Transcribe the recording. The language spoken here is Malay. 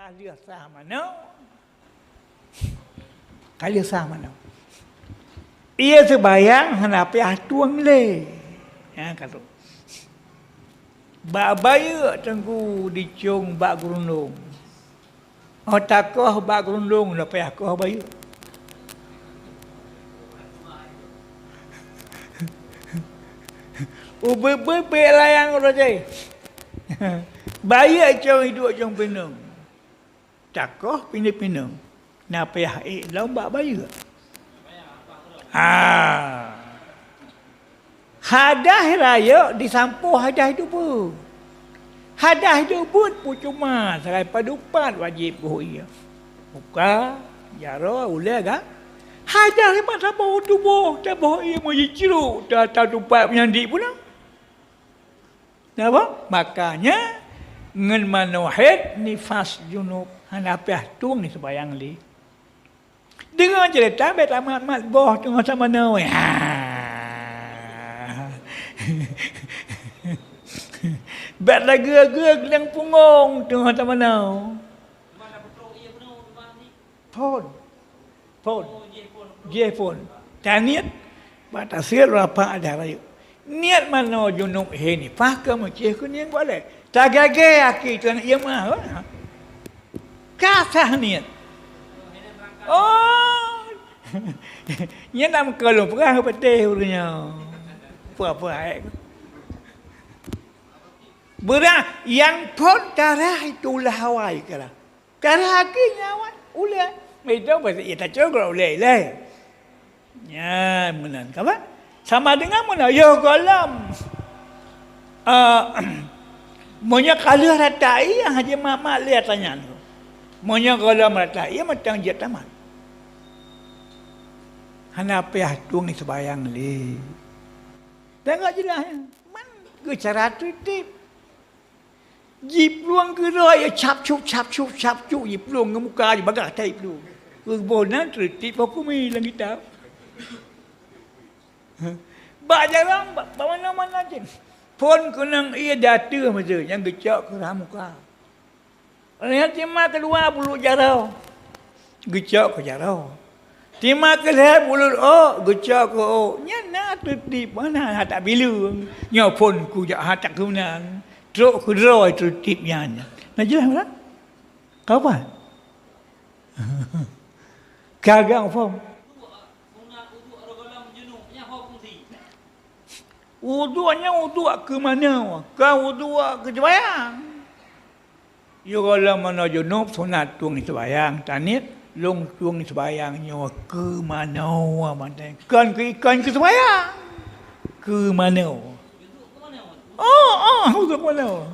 Kali sah mana? Kali sah mana? Ia sebayang hendak tuang le. Ya kata. Bak baya tengku dicung bak gerundung. Oh takoh bak gerundung dah payah koh baya. Ube layang raja. Baya cong hidup cong pinung. Takoh pindah-pindah. Nak payah lomba baya. Hadah raya disampuh hadah itu pun. Hadah itu pun cuma serai padupat wajib buhia. Buka, jara, ulah kan? Hadah memang tak bawa tubuh, tak bawa ia mau jeruk, tak tahu tupat menyandi pun. Apa? Makanya ngen manuhid nifas junub hanapih tung ni sebayang li. Dengar cerita bet amat boh tengah sama nawe. Bet lagu-lagu yang punggung tengah sama nawe. Phone. Taniat batasir apa ada rayu. Niat mana junub ni faham macam aku ni yang boleh. Tak gagai aki tu anak ia mah. Kasah niat. Oh. Nya nam kalau perah petih urnya. Apa-apa ai. Berah yang pun darah itulah hawai kala. Darah aki nyawa ulah. Itu pasal ia tak cukup ulah. Ya, menan apa? Sama dengan mana? Ya galam. Monya kalau ratai yang haji mak lihat tanya tu. Monya galam ratai ia macam je tamat. Hana payah tuang ni sebayang li. Tengok jelas. Man ke cara tertib. Jip luang ke roy cap cuk jip luang ke muka je bagak tai lu. Bonan tertib aku mi lang kita. Bak jarang, bak mana-mana je. Pun kenang ia data macam yang gecak ke muka. Lihat timah keluar bulu jarau. Gecak ke jarau. Timah keluar bulu gecak ke Nya nak tertib mana tak bila. Nya pun ku jak hatak kemenang. Truk ku roy tertibnya. Nak jelas tak? Kau apa? Gagang faham. Wudu'nya wudu' ke mana? Kau wudu' ke sembahyang. Ya kalau mana junub sunat tuang ni sembahyang, tanit long tuang ni sembahyang nyawa ke mana mana? Kan ke ikan ke sembahyang. Ke mana? Wudu' ke mana?